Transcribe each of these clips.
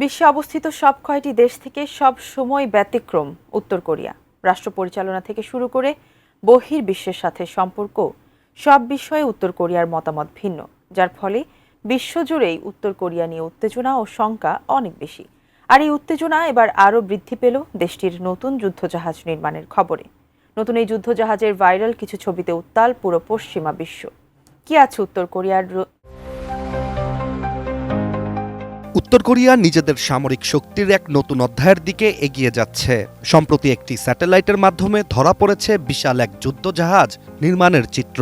বিশ্বে অবস্থিত সব কয়টি দেশ থেকে সব সময় ব্যতিক্রম উত্তর কোরিয়া। রাষ্ট্র পরিচালনা থেকে শুরু করে বহির্বিশ্বের সাথে সম্পর্ক সব বিষয়ে উত্তর কোরিয়ার মতামত ভিন্ন, যার ফলে বিশ্বজুড়েই উত্তর কোরিয়া নিয়ে উত্তেজনা ও শঙ্কা অনেক বেশি। আর এই উত্তেজনা এবার আরও বৃদ্ধি পেল দেশটির নতুন যুদ্ধজাহাজ নির্মাণের খবরে। নতুন এই যুদ্ধজাহাজের ভাইরাল কিছু ছবিতে উত্তাল পুরো পশ্চিমা বিশ্ব। কি আছে উত্তর কোরিয়ার? উত্তর কোরিয়া নিজেদের সামরিক শক্তির এক নতুন অধ্যায়ের দিকে এগিয়ে যাচ্ছে। সম্প্রতি একটি স্যাটেলাইটের মাধ্যমে ধরা পড়েছে বিশাল এক যুদ্ধজাহাজ নির্মাণের চিত্র,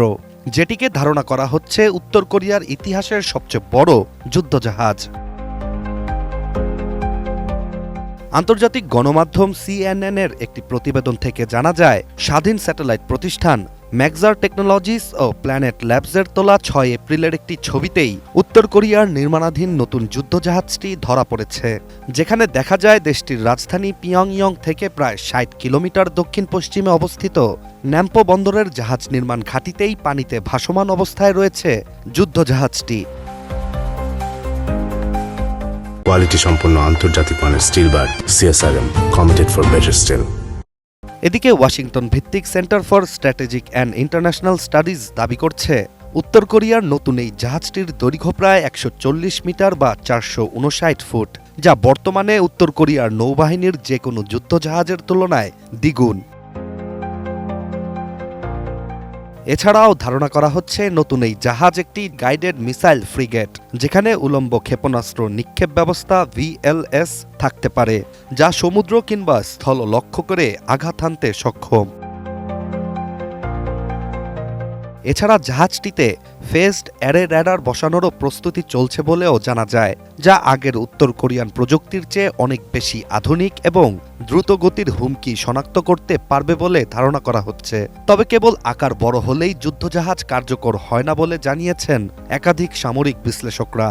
যেটিকে ধারণা করা হচ্ছে উত্তর কোরিয়ার ইতিহাসের সবচেয়ে বড় যুদ্ধজাহাজ। আন্তর্জাতিক গণমাধ্যম CNN এর একটি প্রতিবেদন থেকে জানা যায়, স্বাধীন স্যাটেলাইট প্রতিষ্ঠান ম্যাক্সার টেকনোলজিস ও প্ল্যানেট ল্যাবসের তোলা 6 এপ্রিলের একটি ছবিতেই উত্তর কোরিয়ার নির্মাণাধীন নতুন যুদ্ধজাহাজটি ধরা পড়েছে, যেখানে দেখা যায় দেশটির রাজধানী পিয়ংইয়ং থেকে প্রায় 60 কিলোমিটার দক্ষিণ পশ্চিমে অবস্থিত ন্যাম্পো বন্দরের জাহাজ নির্মাণ ঘাঁটিতেই পানিতে ভাসমান অবস্থায় রয়েছে যুদ্ধজাহাজটি। কোয়ালিটি সম্পন্ন আন্তর্জাতিক মানের still bar CSRM, committed for better still. এদিকে ওয়াশিংটন ভিত্তিক centre for strategic and international studies দাবি করছে, উত্তর কোরিয়ার নতুন এই জাহাজটির দৈর্ঘ্য প্রায় 140 মিটার বা 459 ফুট, যা বর্তমানে উত্তর কোরিয়ার নৌবাহিনীর যে কোনো যুদ্ধজাহাজের তুলনায় দ্বিগুণ। এছাড়াও ধারণা করা হচ্ছে নতুন এই জাহাজ একটি গাইডেড মিসাইল ফ্রিগেট, যেখানে উলম্ব ক্ষেপণাস্ত্র নিক্ষেপ ব্যবস্থা VLS থাকতে পারে, যা সমুদ্র কিংবা স্থল লক্ষ্য করে আঘাত হানতে সক্ষম। এছাড়া জাহাজটিতে ফেজড অ্যারে র্যাডার বসানোরও প্রস্তুতি চলছে বলেও জানা যায়, যা আগের উত্তর কোরিয়ান প্রযুক্তির চেয়ে অনেক বেশি আধুনিক এবং দ্রুতগতির হুমকি শনাক্ত করতে পারবে বলে ধারণা করা হচ্ছে। তবে কেবল আকার বড় হলেই যুদ্ধজাহাজ কার্যকর হয় না বলে জানিয়েছেন একাধিক সামরিক বিশ্লেষকরা।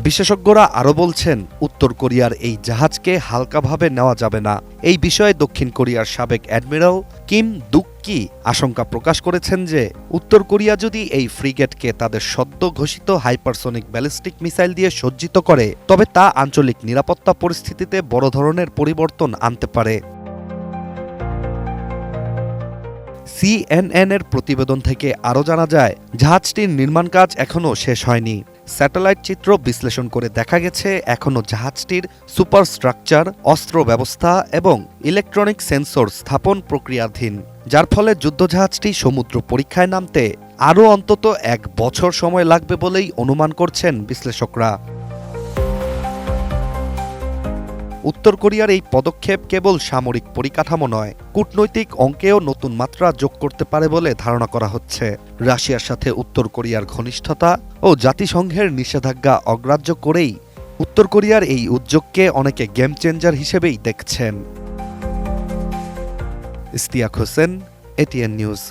বিশেষজ্ঞরা আরও বলছেন, উত্তর কোরিয়ার এই জাহাজকে হালকাভাবে নেওয়া যাবে না। এই বিষয়ে দক্ষিণ কোরিয়ার সাবেক অ্যাডমিরাল কিম দুক-কি আশঙ্কা প্রকাশ করেছেন যে, উত্তর কোরিয়া যদি এই ফ্রিগেটকে তাদের সদ্য ঘোষিত হাইপারসনিক ব্যালিস্টিক মিসাইল দিয়ে সজ্জিত করে, তবে তা আঞ্চলিক নিরাপত্তা পরিস্থিতিতে বড় ধরনের পরিবর্তন আনতে পারে। CNN এর প্রতিবেদন থেকে আরও জানা যায়, জাহাজটির নির্মাণ কাজ এখনও শেষ হয়নি। স্যাটেলাইট চিত্র বিশ্লেষণ করে দেখা গেছে, এখনও জাহাজটির সুপারস্ট্রাকচার, অস্ত্র ব্যবস্থা এবং ইলেকট্রনিক সেন্সর স্থাপন প্রক্রিয়াধীন, যার ফলে যুদ্ধজাহাজটি সমুদ্র পরীক্ষায় নামতে আরও অন্তত 1 বছর সময় লাগবে বলেই অনুমান করছেন বিশ্লেষকরা। উত্তর কোরিয়ার এই পদক্ষেপ কেবল সামরিক পরিকাঠামো নয়, কূটনৈতিক অঙ্কেও নতুন মাত্রা যোগ করতে পারে বলে ধারণা করা হচ্ছে। রাশিয়ার সাথে উত্তর কোরিয়ার ঘনিষ্ঠতা ও জাতিসংঘের নিষেধাজ্ঞা অগ্রাহ্য করেই উত্তর কোরিয়ার এই উদ্যোগকে অনেকে গেম চেঞ্জার হিসেবেই দেখছেন। Ishtiaq Hossain, ATN news.